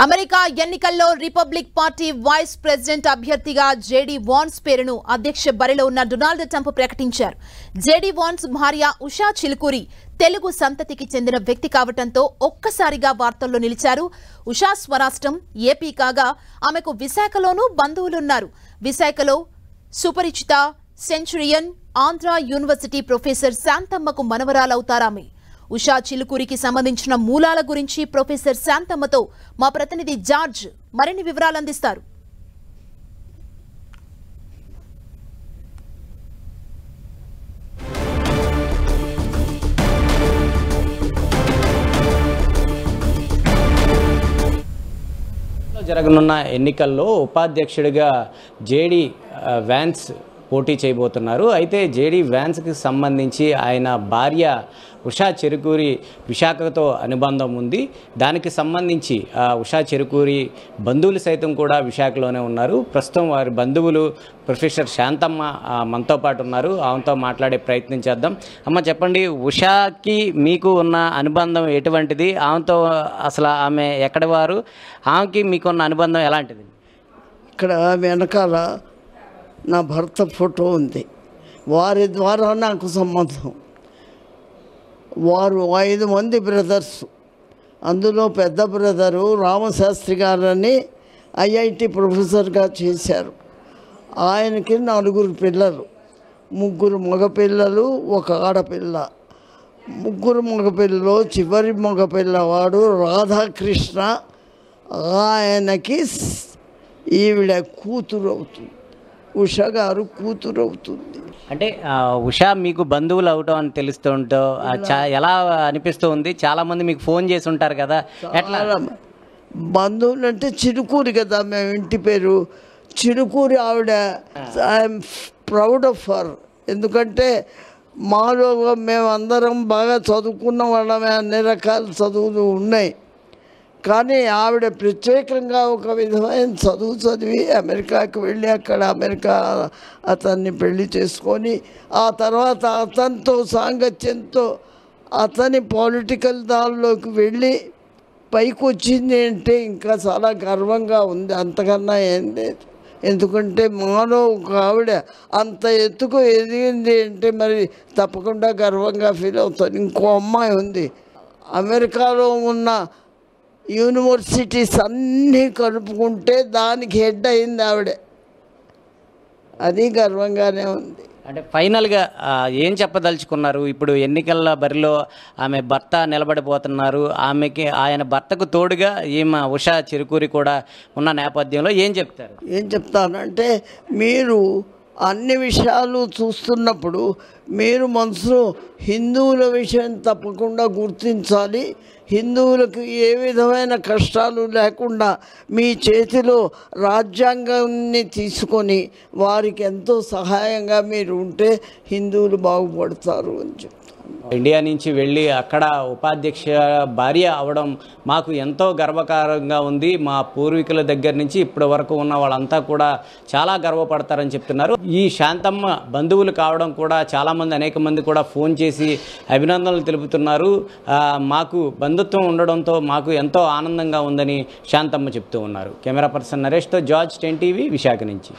America ఎన్నికల్లో republic party vice president అభ్యర్థిగా JD Vance పేరును అధ్యక్ష బరిలో ఉన్న డొనాల్డ్ ట్రంప్ ప్రకటించారు. జేడీ వాన్స్ భార్య ఉషా చిలుకూరి తెలుగు సంతతికి చెందిన వ్యక్తి కావడంతో ఒక్కసారిగా వార్తల్లో నిలిచారు. ఉషా స్వరాష్ట్రం ఏపీ కాగా ఆమెకు విశాఖలోనూ బంధువులున్నారు. విశాఖలో సుపరిచిత సెంచురియన్ ఆంధ్ర యూనివర్సిటీ ప్రొఫెసర్ శాంతమ్మకు మనవరాలవుతారామె. ఉషా చిలుకూరికి సంబంధించిన మూలాల గురించి ప్రొఫెసర్ శాంతమ్మతో మా ప్రతినిధి జార్జ్ మరిన్ని వివరాలు అందిస్తారు. జరగనున్న ఎన్నికల్లో ఉపాధ్యక్షుడిగా జేడీ వాన్స్ పోటీ చేయబోతున్నారు. అయితే జేడీ వాన్స్కి సంబంధించి ఆయన భార్య ఉషా చెరుకూరి విశాఖతో అనుబంధం ఉంది. దానికి సంబంధించి ఉషా చెరుకూరి బంధువులు సైతం కూడా విశాఖలోనే ఉన్నారు. ప్రస్తుతం వారి బంధువులు ప్రొఫెసర్ శాంతమ్మ మనతో పాటు ఉన్నారు. ఆమెతో మాట్లాడే ప్రయత్నం చేద్దాం. అమ్మ, చెప్పండి, ఉషాకి మీకు ఉన్న అనుబంధం ఎటువంటిది? ఆమెతో అసలు ఆమె ఎక్కడి వారు? ఆమెకి మీకున్న అనుబంధం ఎలాంటిది? ఇక్కడ వెనకాల నా భర్త ఫోటో ఉంది. వారి ద్వారా నాకు సంబంధం. వారు 5 మంది బ్రదర్స్. అందులో పెద్ద బ్రదరు రామశాస్త్రి గారని ఐఐటి ప్రొఫెసర్గా చేశారు. ఆయనకి 4 పిల్లలు, 3 మగపిల్లలు, 1 ఆడపిల్ల. 3 మగపిల్లలు, చివరి మగపిల్లవాడు రాధాకృష్ణ. ఆయనకి ఈవిడ కూతురు అవుతుంది. ఉషా గారు కూతురు అవుతుంది. అంటే ఉషా మీకు బంధువులు అవటం అని తెలుస్తుంటో ఎలా అనిపిస్తూ ఉంది? చాలామంది మీకు ఫోన్ చేసి ఉంటారు కదా, ఎట్లా? బంధువులు అంటే చిరుకూరి కదా, మేము ఇంటి పేరు చిరుకూరి. ఆవిడ ఐఎమ్ ప్రౌడ్ ఆఫ్ హర్. ఎందుకంటే మాలో మేమందరం బాగా చదువుకున్న వాళ్ళమే, అన్ని రకాల చదువులు ఉన్నాయి. కానీ ఆవిడ ప్రత్యేకంగా ఒక విధమైన చదువు చదివి అమెరికాకి వెళ్ళి అక్కడ అమెరికా అతన్ని పెళ్లి చేసుకొని ఆ తర్వాత అతనితో సాంగత్యంతో అతని పొలిటికల్ దానిలోకి వెళ్ళి పైకి వచ్చింది అంటే ఇంకా చాలా గర్వంగా ఉంది. అంతకన్నా ఏం లేదు. ఎందుకంటే మాలో ఒక ఆవిడ అంత ఎత్తుకు ఎదిగింది అంటే మరి తప్పకుండా గర్వంగా ఫీల్ అవుతాను. ఇంకో అమ్మాయి ఉంది, అమెరికాలో ఉన్న యూనివర్సిటీస్ అన్నీ కలుపుకుంటే దానికి హెడ్ అయింది ఆవిడే. అది గర్వంగానే ఉంది. అంటే ఫైనల్గా ఏం చెప్పదలుచుకున్నారు? ఇప్పుడు ఎన్నికల బరిలో ఆమె భర్త నిలబడిపోతున్నారు. ఆయన భర్తకు తోడుగా ఈమె ఉషా చెరుకూరి కూడా ఉన్న నేపథ్యంలో ఏం చెప్తారు? ఏం చెప్తానంటే, మీరు అన్ని విషయాలు చూస్తున్నప్పుడు మీరు మనసులో హిందువుల విషయం తప్పకుండా గుర్తించాలి. హిందువులకు ఏ విధమైన కష్టాలు లేకుండా మీ చేతిలో రాజ్యాంగాన్ని తీసుకొని వారికి ఎంతో సహాయంగా మీరు ఉంటే హిందువులు బాగుపడతారు అని చెప్తాను. ఇండియా నుంచి వెళ్ళి అక్కడ ఉపాధ్యక్ష భార్య అవడం మాకు ఎంతో గర్వకారంగా ఉంది. మా పూర్వీకుల దగ్గర నుంచి ఇప్పటి వరకు ఉన్న వాళ్ళంతా కూడా చాలా గర్వపడతారని చెప్తున్నారు. ఈ శాంతమ్మ బంధువులు కావడం కూడా చాలామంది, అనేక మంది కూడా ఫోన్ చేసి అభినందనలు తెలుపుతున్నారు. మాకు బంధుత్వం ఉండడంతో మాకు ఎంతో ఆనందంగా ఉందని శాంతమ్మ చెప్తూ ఉన్నారు. కెమెరా పర్సన్ నరేష్తో జార్జ్, 10 టీవీ, విశాఖ నుంచి.